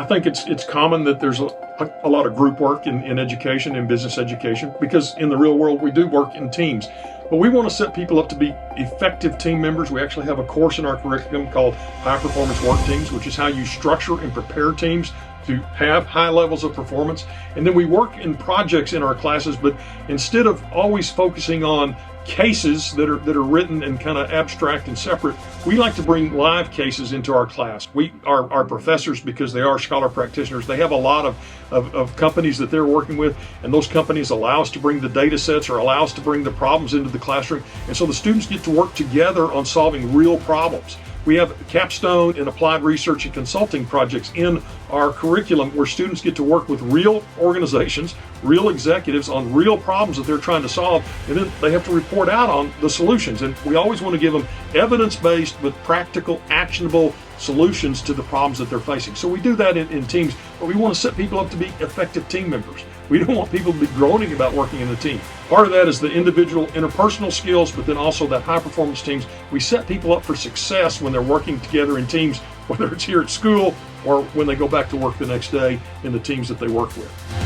I think it's common that there's a lot of group work in education and business education, because in the real world we do work in teams. But we want to set people up to be effective team members. We actually have a course in our curriculum called High Performance Work Teams, which is how you structure and prepare teams to have high levels of performance. And then we work in projects in our classes, but instead of always focusing on cases that are written and kind of abstract and separate, we like to bring live cases into our class. Our professors, because they are scholar practitioners, they have a lot of companies that they're working with, and those companies allow us to bring the data sets or allow us to bring the problems into the classroom. And so the students get to work together on solving real problems. We have capstone and applied research and consulting projects in our curriculum where students get to work with real organizations, real executives on real problems that they're trying to solve, and then they have to report out on the solutions. And we always want to give them evidence-based but practical, actionable solutions to the problems that they're facing. So we do that in teams, but we want to set people up to be effective team members. We don't want people to be groaning about working in a team. Part of that is the individual interpersonal skills, but then also that high performance teams. We set people up for success when they're working together in teams, whether it's here at school or when they go back to work the next day in the teams that they work with.